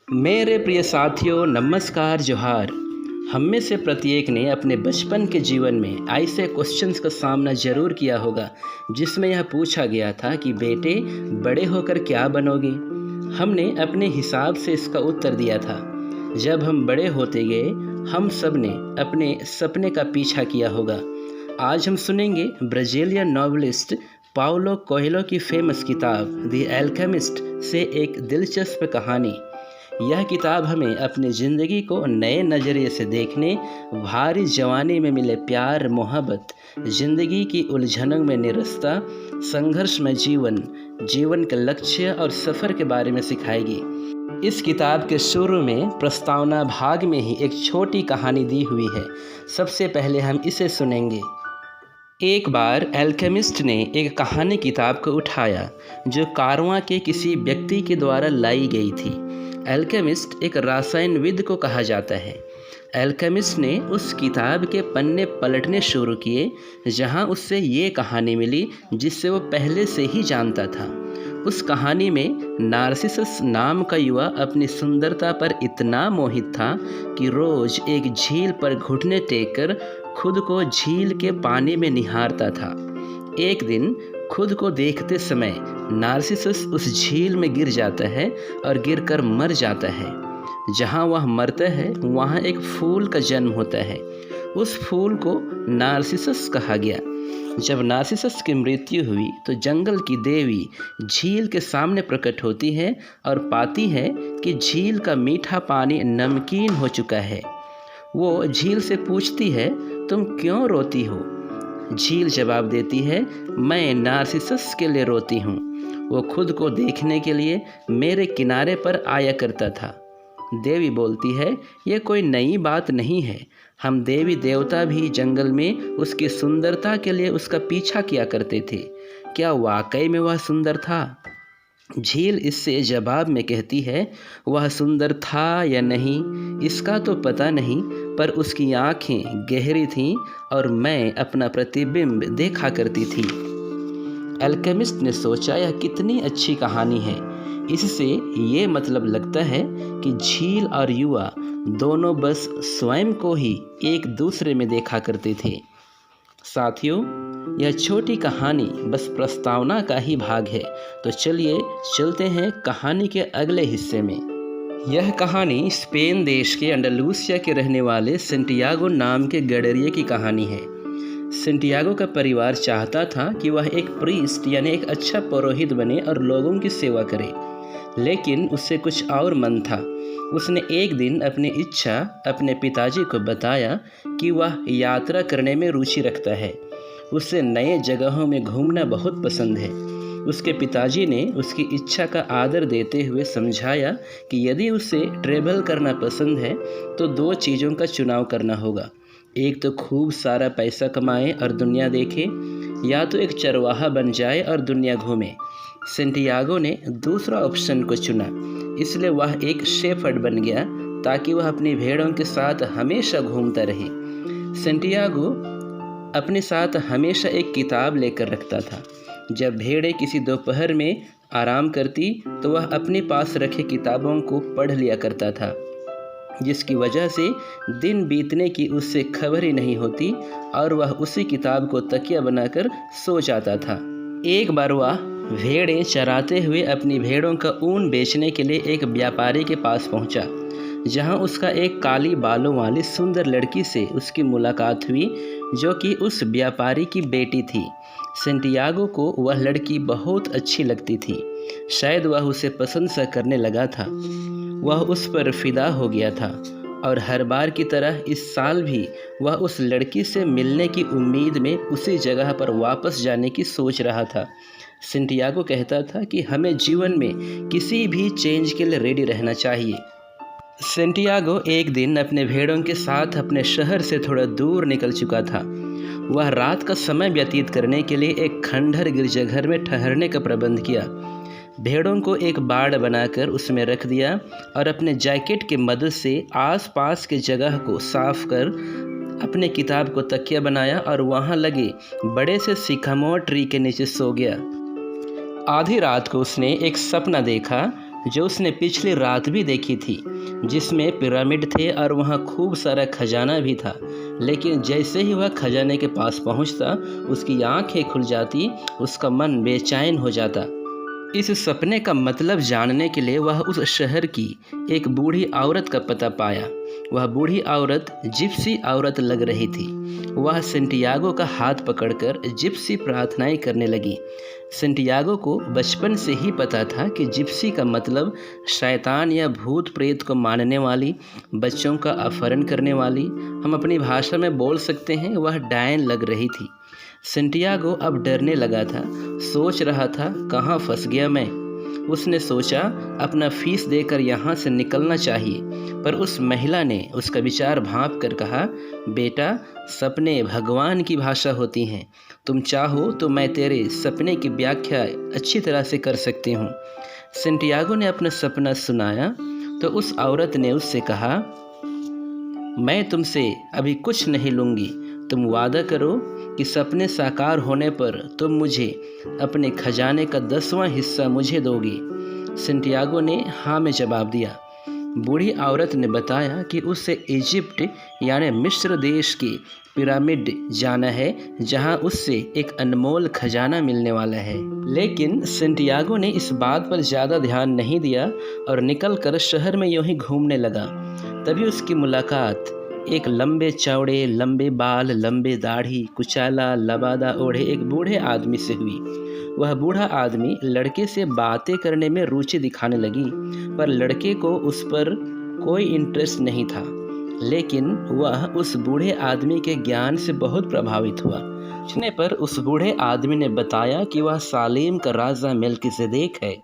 मेरे प्रिय साथियों, नमस्कार, जोहार। हम में से प्रत्येक ने अपने बचपन के जीवन में ऐसे क्वेश्चंस का सामना ज़रूर किया होगा जिसमें यह पूछा गया था कि बेटे, बड़े होकर क्या बनोगे। हमने अपने हिसाब से इसका उत्तर दिया था। जब हम बड़े होते गए, हम सब ने अपने सपने का पीछा किया होगा। आज हम सुनेंगे ब्राज़ीलियन नॉवेलिस्ट पाउलो कोएल्हो की फेमस किताब द अल्केमिस्ट से एक दिलचस्प कहानी। यह किताब हमें अपनी ज़िंदगी को नए नज़रिए से देखने, भारी जवानी में मिले प्यार मोहब्बत, ज़िंदगी की उलझनों में निरस्ता, संघर्ष में जीवन के लक्ष्य और सफ़र के बारे में सिखाएगी। इस किताब के शुरू में प्रस्तावना भाग में ही एक छोटी कहानी दी हुई है। सबसे पहले हम इसे सुनेंगे। एक बार अल्केमिस्ट ने एक कहानी किताब को उठाया जो कारवां के किसी व्यक्ति के द्वारा लाई गई थी। अल्केमिस्ट एक रसायनविद को कहा जाता है। अल्केमिस्ट ने उस किताब के पन्ने पलटने शुरू किए जहां उससे ये कहानी मिली जिससे वो पहले से ही जानता था। उस कहानी में नार्सिसस नाम का युवा अपनी सुंदरता पर इतना मोहित था कि रोज एक झील पर घुटने टेक कर खुद को झील के पानी में निहारता था। एक दिन खुद को देखते समय नार्सिसस उस झील में गिर जाता है और गिरकर मर जाता है। जहाँ वह मरता है वहाँ एक फूल का जन्म होता है। उस फूल को नार्सिसस कहा गया। जब नार्सिसस की मृत्यु हुई तो जंगल की देवी झील के सामने प्रकट होती है और पाती है कि झील का मीठा पानी नमकीन हो चुका है। वो झील से पूछती है, तुम क्यों रोती हो? झील जवाब देती है, मैं नार्सिसस के लिए रोती हूँ। वो खुद को देखने के लिए मेरे किनारे पर आया करता था। देवी बोलती है, ये कोई नई बात नहीं है। हम देवी देवता भी जंगल में उसकी सुंदरता के लिए उसका पीछा किया करते थे। क्या वाकई में वह सुंदर था? झील इससे जवाब में कहती है, वह सुंदर था या नहीं इसका तो पता नहीं, पर उसकी आंखें गहरी थीं और मैं अपना प्रतिबिंब देखा करती थी। अल्केमिस्ट ने सोचा, यह कितनी अच्छी कहानी है। इससे ये मतलब लगता है कि झील और युवा दोनों बस स्वयं को ही एक दूसरे में देखा करते थे। साथियों, यह छोटी कहानी बस प्रस्तावना का ही भाग है। तो चलिए चलते हैं कहानी के अगले हिस्से में। यह कहानी स्पेन देश के अंडालूसिया के रहने वाले सेंटियागो नाम के गडरिये की कहानी है। सेंटियागो का परिवार चाहता था कि वह एक प्रीस्ट यानी एक अच्छा पुरोहित बने और लोगों की सेवा करे, लेकिन उससे कुछ और मन था। उसने एक दिन अपनी इच्छा अपने पिताजी को बताया कि वह यात्रा करने में रुचि रखता है। उसे नए जगहों में घूमना बहुत पसंद है। उसके पिताजी ने उसकी इच्छा का आदर देते हुए समझाया कि यदि उसे ट्रैवल करना पसंद है तो दो चीज़ों का चुनाव करना होगा। एक तो खूब सारा पैसा कमाए और दुनिया देखे, या तो एक चरवाहा बन जाए और दुनिया घूमे। सेंटियागो ने दूसरा ऑप्शन को चुना, इसलिए वह एक शेफर्ड बन गया ताकि वह अपनी भेड़ों के साथ हमेशा घूमता रहे। सेंटियागो अपने साथ हमेशा एक किताब लेकर रखता था। जब भेड़ें किसी दोपहर में आराम करती तो वह अपने पास रखे किताबों को पढ़ लिया करता था, जिसकी वजह से दिन बीतने की उससे खबर ही नहीं होती और वह उसी किताब को तकिया बनाकर सो जाता था। एक बार वह भेड़ें चराते हुए अपनी भेड़ों का ऊन बेचने के लिए एक व्यापारी के पास पहुंचा, जहां उसका एक काली बालों वाली सुंदर लड़की से उसकी मुलाकात हुई जो कि उस व्यापारी की बेटी थी। सेंटियागो को वह लड़की बहुत अच्छी लगती थी। शायद वह उसे पसंद सा करने लगा था। वह उस पर फिदा हो गया था और हर बार की तरह इस साल भी वह उस लड़की से मिलने की उम्मीद में उसी जगह पर वापस जाने की सोच रहा था। सेंटियागो कहता था कि हमें जीवन में किसी भी चेंज के लिए रेडी रहना चाहिए। सेंटियागो एक दिन अपने भेड़ों के साथ अपने शहर से थोड़ा दूर निकल चुका था। वह रात का समय व्यतीत करने के लिए एक खंडहर गिरजाघर में ठहरने का प्रबंध किया। भेड़ों को एक बाड़ बनाकर उसमें रख दिया और अपने जैकेट की मदद से आसपास के जगह को साफ कर अपने किताब को तकिया बनाया और वहाँ लगे बड़े से सिकामोर ट्री के नीचे सो गया। आधी रात को उसने एक सपना देखा जो उसने पिछली रात भी देखी थी, जिसमें पिरामिड थे और वहाँ खूब सारा खजाना भी था। लेकिन जैसे ही वह खजाने के पास पहुँचता, उसकी आंखें खुल जाती, उसका मन बेचैन हो जाता। इस सपने का मतलब जानने के लिए वह उस शहर की एक बूढ़ी औरत का पता पाया। वह बूढ़ी औरत जिप्सी औरत लग रही थी। वह सेंटियागो का हाथ पकड़कर जिप्सी प्रार्थनाएं करने लगी। सेंटियागो को बचपन से ही पता था कि जिप्सी का मतलब शैतान या भूत प्रेत को मानने वाली, बच्चों का अपहरण करने वाली, हम अपनी भाषा में बोल सकते हैं वह डायन लग रही थी। सेंटियागो अब डरने लगा था, सोच रहा था कहाँ फंस गया मैं। उसने सोचा अपना फीस देकर यहाँ से निकलना चाहिए, पर उस महिला ने उसका विचार भांप कर कहा, बेटा, सपने भगवान की भाषा होती हैं। तुम चाहो तो मैं तेरे सपने की व्याख्या अच्छी तरह से कर सकती हूँ। सेंटियागो ने अपना सपना सुनाया तो उस औरत ने उससे कहा, मैं तुमसे अभी कुछ नहीं लूँगी। तुम वादा करो कि सपने साकार होने पर तुम मुझे अपने खजाने का 10वां हिस्सा मुझे दोगी। सेंटियागो ने हाँ में जवाब दिया। बूढ़ी औरत ने बताया कि उसे इजिप्ट यानी मिस्र देश के पिरामिड जाना है, जहां उससे एक अनमोल खजाना मिलने वाला है। लेकिन सेंटियागो ने इस बात पर ज़्यादा ध्यान नहीं दिया और निकलकर शहर में यूं ही घूमने लगा। तभी उसकी मुलाकात एक लंबे चौड़े, लंबे बाल, लंबे दाढ़ी, कुचाला लबादा ओढ़े एक बूढ़े आदमी से हुई। वह बूढ़ा आदमी लड़के से बातें करने में रुचि दिखाने लगी, पर लड़के को उस पर कोई इंटरेस्ट नहीं था। लेकिन वह उस बूढ़े आदमी के ज्ञान से बहुत प्रभावित हुआ। पूछने पर उस बूढ़े आदमी ने बताया कि वह सालेम का राजा मेल्किसेदेक है।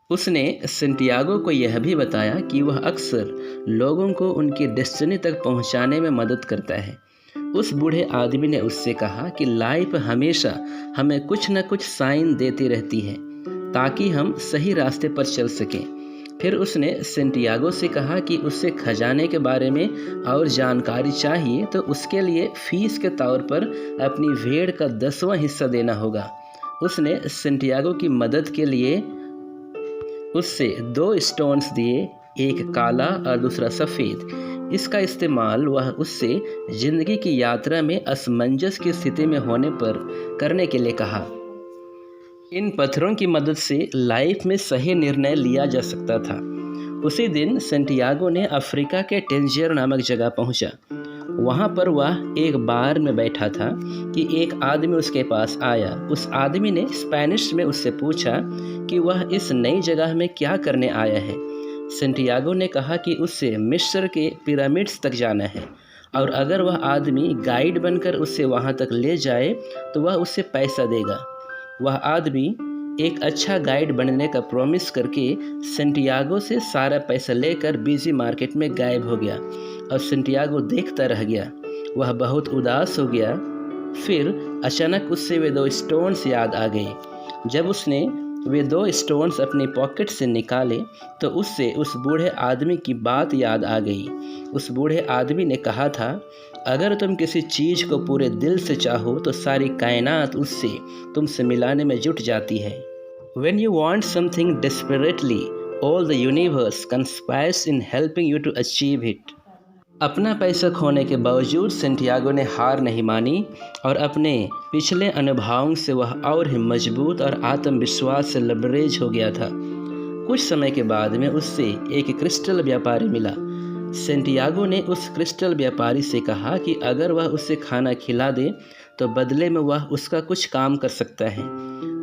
उसने सेंटियागो को यह भी बताया कि वह अक्सर लोगों को उनकी डेस्टिनी तक पहुंचाने में मदद करता है। उस बूढ़े आदमी ने उससे कहा कि लाइफ हमेशा हमें कुछ न कुछ साइन देती रहती है ताकि हम सही रास्ते पर चल सकें। फिर उसने सेंटियागो से कहा कि उसे खजाने के बारे में और जानकारी चाहिए तो उसके लिए फीस के तौर पर अपनी भेड़ का 10वां हिस्सा देना होगा। उसने सेंटियागो की मदद के लिए उससे 2 स्टोन्स दिए, एक काला और दूसरा सफ़ेद। इसका इस्तेमाल वह उससे जिंदगी की यात्रा में असमंजस की स्थिति में होने पर करने के लिए कहा। इन पत्थरों की मदद से लाइफ में सही निर्णय लिया जा सकता था। उसी दिन सेंटियागो ने अफ्रीका के टेंजियर नामक जगह पहुंचा। वहां पर वह एक बार में बैठा था कि एक आदमी उसके पास आया। उस आदमी ने स्पेनिश में उससे पूछा कि वह इस नई जगह में क्या करने आया है। सेंटियागो ने कहा कि उससे मिस्र के पिरामिड्स तक जाना है और अगर वह आदमी गाइड बनकर उसे वहां तक ले जाए तो वह उसे पैसा देगा। वह आदमी एक अच्छा गाइड बनने का प्रॉमिस करके सेंटियागो से सारा पैसा लेकर बिजी मार्केट में गायब हो गया और सेंटियागो देखता रह गया। वह बहुत उदास हो गया। फिर अचानक उससे वे 2 स्टोन्स याद आ गए। जब उसने वे 2 स्टोन्स अपनी पॉकेट से निकाले तो उससे उस बूढ़े आदमी की बात याद आ गई। उस बूढ़े आदमी ने कहा था, अगर तुम किसी चीज़ को पूरे दिल से चाहो तो सारी कायनात उससे तुमसे मिलाने में जुट जाती है। When you want something desperately, all the universe conspires in helping you to achieve it. अपना पैसा खोने के बावजूद सेंटियागो ने हार नहीं मानी और अपने पिछले अनुभवों से वह और ही मजबूत और आत्मविश्वास से लबरेज हो गया था। कुछ समय के बाद में उससे एक क्रिस्टल व्यापारी मिला। सेंटियागो ने उस क्रिस्टल व्यापारी से कहा कि अगर वह उसे खाना खिला दे तो बदले में वह उसका कुछ काम कर सकता है।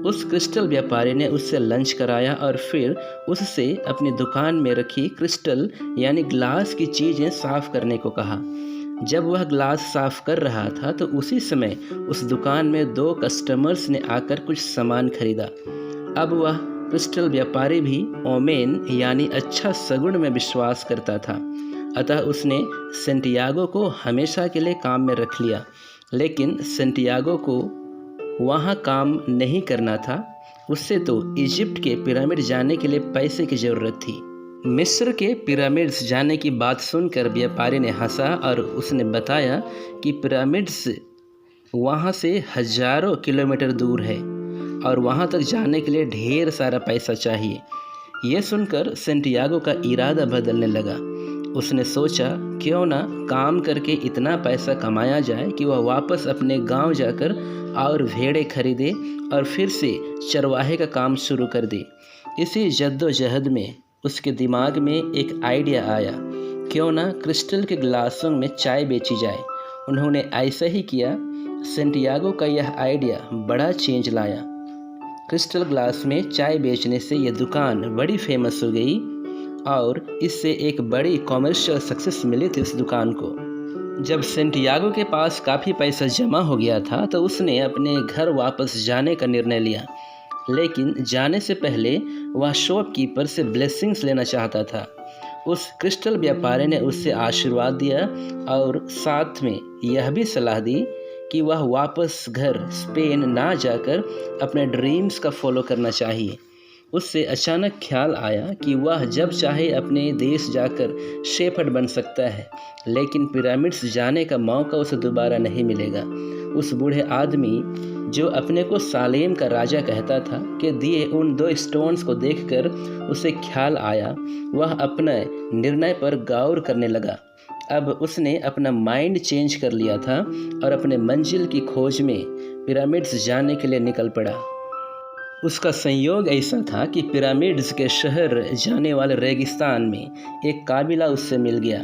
उस क्रिस्टल व्यापारी ने उससे लंच कराया और फिर उससे अपनी दुकान में रखी क्रिस्टल यानी ग्लास की चीज़ें साफ़ करने को कहा। जब वह ग्लास साफ़ कर रहा था तो उसी समय उस दुकान में 2 कस्टमर्स ने आकर कुछ सामान खरीदा। अब वह क्रिस्टल व्यापारी भी ओमेन यानी अच्छा सगुन में विश्वास करता था, अतः उसने सेंटियागो को हमेशा के लिए काम में रख लिया। लेकिन सेंटियागो को वहाँ काम नहीं करना था, उससे तो इजिप्ट के पिरामिड जाने के लिए पैसे की ज़रूरत थी। मिस्र के पिरामिड्स जाने की बात सुनकर व्यापारी ने हंसा और उसने बताया कि पिरामिड्स वहाँ से हज़ारों किलोमीटर दूर है और वहाँ तक जाने के लिए ढेर सारा पैसा चाहिए। यह सुनकर सेंटियागो का इरादा बदलने लगा। उसने सोचा क्यों ना काम करके इतना पैसा कमाया जाए कि वह वापस अपने गांव जाकर और भेड़ें खरीदे और फिर से चरवाहे का काम शुरू कर दे। इसी जद्दोजहद में उसके दिमाग में एक आइडिया आया, क्यों ना क्रिस्टल के गिलासों में चाय बेची जाए। उन्होंने ऐसा ही किया। सेंटियागो का यह आइडिया बड़ा चेंज लाया। क्रिस्टल ग्लास में चाय बेचने से यह दुकान बड़ी फेमस हो गई और इससे एक बड़ी कॉमर्शियल सक्सेस मिली थी उस दुकान को। जब सेंटियागो के पास काफ़ी पैसा जमा हो गया था तो उसने अपने घर वापस जाने का निर्णय लिया, लेकिन जाने से पहले वह शॉपकीपर से ब्लेसिंग्स लेना चाहता था। उस क्रिस्टल व्यापारी ने उससे आशीर्वाद दिया और साथ में यह भी सलाह दी कि वह वापस घर स्पेन ना जाकर अपने ड्रीम्स का फॉलो करना चाहिए। उससे अचानक ख्याल आया कि वह जब चाहे अपने देश जाकर शेफर्ड बन सकता है, लेकिन पिरामिड्स जाने का मौका उसे दोबारा नहीं मिलेगा। उस बूढ़े आदमी जो अपने को सालेम का राजा कहता था के दिए उन 2 स्टोन्स को देखकर उसे ख्याल आया। वह अपने निर्णय पर गौर करने लगा। अब उसने अपना माइंड चेंज कर लिया था और अपने मंजिल की खोज में पिरामिड्स जाने के लिए निकल पड़ा। उसका संयोग ऐसा था कि पिरामिड्स के शहर जाने वाले रेगिस्तान में एक काबिला उससे मिल गया।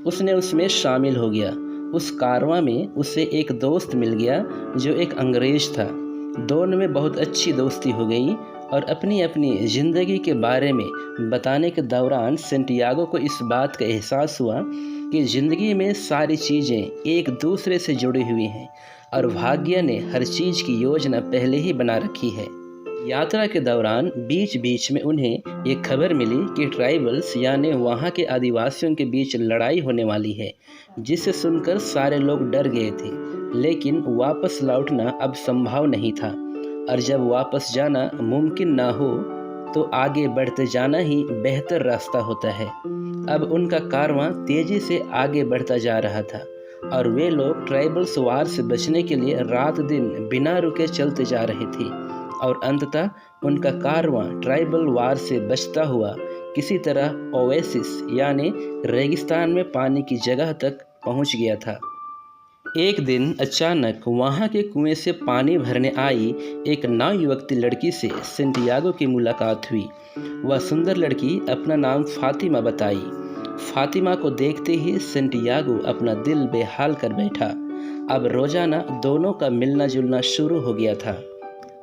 उसने उसमें शामिल हो गया। उस कारवां में उसे एक दोस्त मिल गया जो एक अंग्रेज था। दोनों में बहुत अच्छी दोस्ती हो गई और अपनी अपनी ज़िंदगी के बारे में बताने के दौरान सेंटियागो को इस बात का एहसास हुआ कि ज़िंदगी में सारी चीज़ें एक दूसरे से जुड़ी हुई हैं और भाग्य ने हर चीज़ की योजना पहले ही बना रखी है। यात्रा के दौरान बीच बीच में उन्हें एक खबर मिली कि ट्राइबल्स यानी वहाँ के आदिवासियों के बीच लड़ाई होने वाली है, जिसे सुनकर सारे लोग डर गए थे। लेकिन वापस लौटना अब संभव नहीं था और जब वापस जाना मुमकिन ना हो तो आगे बढ़ते जाना ही बेहतर रास्ता होता है। अब उनका कारवां तेज़ी से आगे बढ़ता जा रहा था और वे लोग ट्राइबल्स वार से बचने के लिए रात दिन बिना रुके चलते जा रहे थे और अंततः उनका कारवां ट्राइबल वार से बचता हुआ किसी तरह ओएसिस यानी रेगिस्तान में पानी की जगह तक पहुंच गया था। एक दिन अचानक वहां के कुएं से पानी भरने आई एक नवयुवती लड़की से सेंटियागो की मुलाकात हुई। वह सुंदर लड़की अपना नाम फातिमा बताई। फातिमा को देखते ही सेंटियागो अपना दिल बेहाल कर बैठा। अब रोजाना दोनों का मिलना जुलना शुरू हो गया था।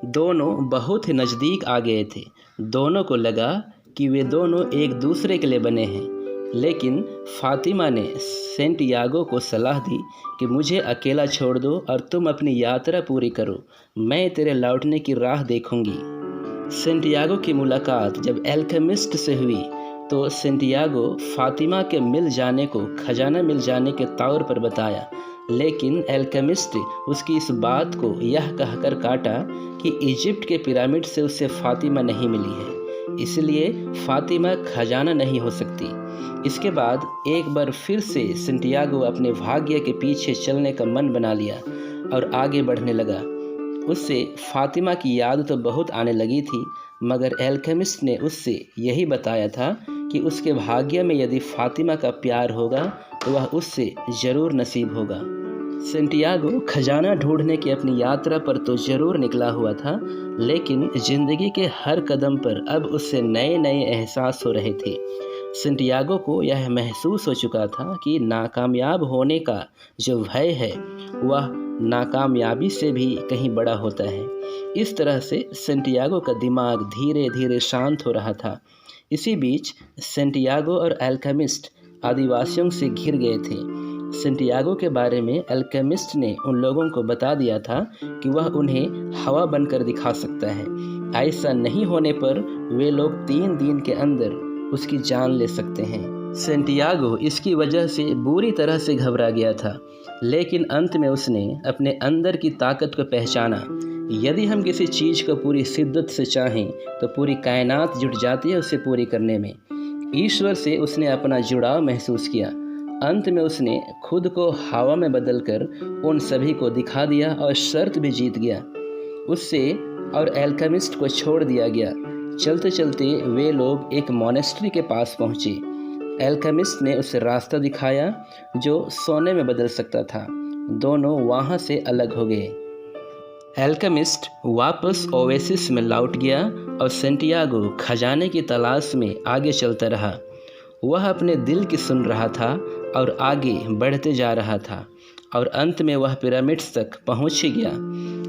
दोनों बहुत ही नज़दीक आ गए थे। दोनों को लगा कि वे दोनों एक दूसरे के लिए बने हैं। लेकिन फातिमा ने सेंटियागो को सलाह दी कि मुझे अकेला छोड़ दो और तुम अपनी यात्रा पूरी करो, मैं तेरे लौटने की राह देखूंगी। सेंटियागो की मुलाकात जब एल्केमिस्ट से हुई तो सेंटियागो फातिमा के मिल जाने को खजाना मिल जाने के तौर पर बताया, लेकिन एल्केमिस्ट उसकी इस बात को यह कहकर काटा कि इजिप्ट के पिरामिड से उससे फातिमा नहीं मिली है, इसलिए फातिमा खजाना नहीं हो सकती। इसके बाद एक बार फिर से सेंटियागो अपने भाग्य के पीछे चलने का मन बना लिया और आगे बढ़ने लगा। उससे फातिमा की याद तो बहुत आने लगी थी, मगर एल्केमिस्ट ने उससे यही बताया था कि उसके भाग्य में यदि फातिमा का प्यार होगा तो वह उससे ज़रूर नसीब होगा। सेंटियागो खजाना ढूंढने की अपनी यात्रा पर तो ज़रूर निकला हुआ था, लेकिन ज़िंदगी के हर कदम पर अब उससे नए नए एहसास हो रहे थे। सेंटियागो को यह महसूस हो चुका था कि नाकामयाब होने का जो भय है वह नाकामयाबी से भी कहीं बड़ा होता है। इस तरह से सेंटियागो का दिमाग धीरे धीरे शांत हो रहा था। इसी बीच सेंटियागो और एल्केमिस्ट आदिवासियों से घिर गए थे। सेंटियागो के बारे में एल्केमिस्ट ने उन लोगों को बता दिया था कि वह उन्हें हवा बनकर दिखा सकता है। ऐसा नहीं होने पर वे लोग 3 दिन के अंदर उसकी जान ले सकते हैं। सेंटियागो इसकी वजह से बुरी तरह से घबरा गया था, लेकिन अंत में उसने अपने अंदर की ताकत को पहचाना। यदि हम किसी चीज़ को पूरी शिद्दत से चाहें तो पूरी कायनात जुट जाती है उसे पूरी करने में। ईश्वर से उसने अपना जुड़ाव महसूस किया। अंत में उसने खुद को हवा में बदलकर उन सभी को दिखा दिया और शर्त भी जीत गया। उससे और एल्केमिस्ट को छोड़ दिया गया। चलते चलते वे लोग एक मॉनेस्ट्री के पास पहुँचे। एल्केमिस्ट ने उसे रास्ता दिखाया जो सोने में बदल सकता था। दोनों वहाँ से अलग हो गए। एल्केमिस्ट वापस ओएसिस में लौट गया और सेंटियागो खजाने की तलाश में आगे चलता रहा। वह अपने दिल की सुन रहा था और आगे बढ़ते जा रहा था और अंत में वह पिरामिड्स तक पहुँच ही गया।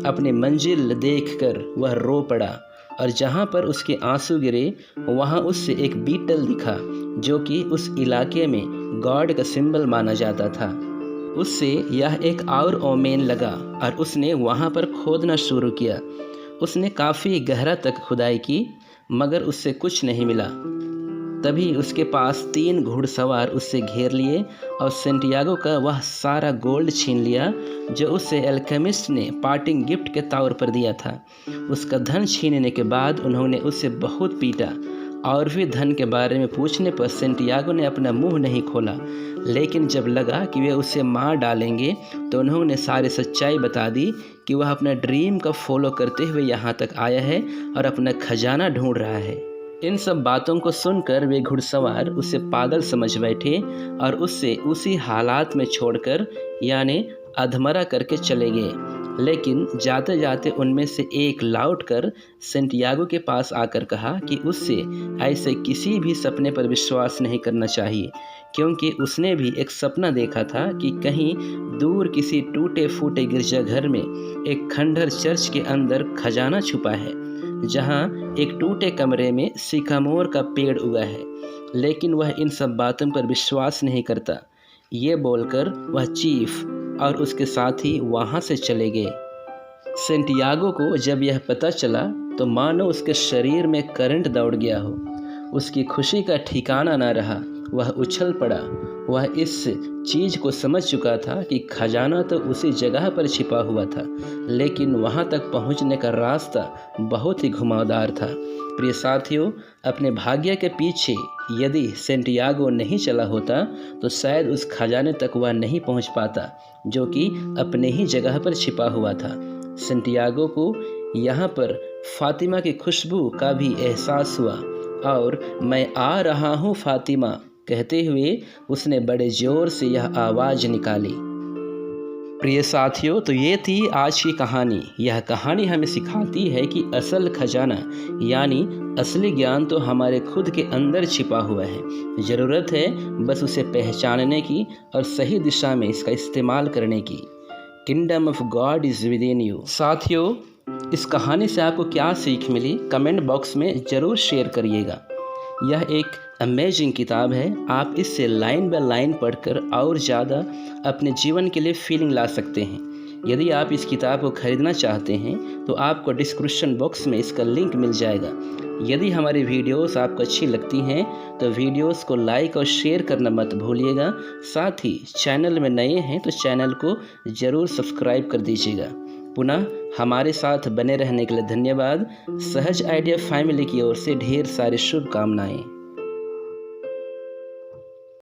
अपनी मंजिल देखकर वह रो पड़ा और जहाँ पर उसके आंसू गिरे वहाँ उससे एक बीटल दिखा जो कि उस इलाके में गॉड का सिंबल माना जाता था। उससे यह एक और ओमेन लगा और उसने वहाँ पर खोदना शुरू किया। उसने काफ़ी गहरा तक खुदाई की मगर उससे कुछ नहीं मिला। तभी उसके पास 3 घुड़सवार उससे घेर लिए और सेंटियागो का वह सारा गोल्ड छीन लिया जो उसे एल्केमिस्ट ने पार्टिंग गिफ्ट के तौर पर दिया था। उसका धन छीनने के बाद उन्होंने उसे बहुत पीटा और भी धन के बारे में पूछने पर सेंटियागो ने अपना मुंह नहीं खोला। लेकिन जब लगा कि वे उसे मार डालेंगे तो उन्होंने सारी सच्चाई बता दी कि वह अपना ड्रीम का फॉलो करते हुए यहाँ तक आया है और अपना खजाना ढूंढ रहा है। इन सब बातों को सुनकर वे घुड़सवार उसे पागल समझ बैठे और उससे उसी हालात में छोड़कर यानी अधमरा करके चले गए। लेकिन जाते जाते उनमें से एक लौट कर सेंटियागो के पास आकर कहा कि उससे ऐसे किसी भी सपने पर विश्वास नहीं करना चाहिए, क्योंकि उसने भी एक सपना देखा था कि कहीं दूर किसी टूटे फूटे गिरजाघर में एक खंडहर चर्च के अंदर खजाना छुपा है, जहां एक टूटे कमरे में सिकामोर का पेड़ उगा है। लेकिन वह इन सब बातों पर विश्वास नहीं करता। ये बोलकर वह चीफ और उसके साथी वहाँ से चले गए। सेंटियागो को जब यह पता चला तो मानो उसके शरीर में करंट दौड़ गया हो। उसकी खुशी का ठिकाना न रहा। वह उछल पड़ा। वह इस चीज़ को समझ चुका था कि खजाना तो उसी जगह पर छिपा हुआ था, लेकिन वहाँ तक पहुँचने का रास्ता बहुत ही घुमावदार था। प्रिय साथियों, अपने भाग्य के पीछे यदि सेंटियागो नहीं चला होता तो शायद उस खजाने तक वह नहीं पहुँच पाता जो कि अपने ही जगह पर छिपा हुआ था। सेंटियागो को यहाँ पर फातिमा की खुशबू का भी एहसास हुआ और मैं आ रहा हूँ फातिमा कहते हुए उसने बड़े ज़ोर से यह आवाज़ निकाली। प्रिय साथियों, तो ये थी आज की कहानी। यह कहानी हमें सिखाती है कि असल खजाना यानी असली ज्ञान तो हमारे खुद के अंदर छिपा हुआ है। ज़रूरत है बस उसे पहचानने की और सही दिशा में इसका इस्तेमाल करने की। Kingdom of God is with in you. साथियों, इस कहानी से आपको क्या सीख मिली कमेंट बॉक्स में ज़रूर शेयर करिएगा। यह एक अमेजिंग किताब है। आप इससे लाइन बाय लाइन पढ़कर और ज़्यादा अपने जीवन के लिए फीलिंग ला सकते हैं। यदि आप इस किताब को खरीदना चाहते हैं तो आपको डिस्क्रिप्शन बॉक्स में इसका लिंक मिल जाएगा। यदि हमारी वीडियोस आपको अच्छी लगती हैं तो वीडियोस को लाइक और शेयर करना मत भूलिएगा। साथ ही चैनल में नए हैं तो चैनल को ज़रूर सब्सक्राइब कर दीजिएगा। पुनः हमारे साथ बने रहने के लिए धन्यवाद। सहज आइडिया फैमिली की ओर से ढेर सारी शुभकामनाएं।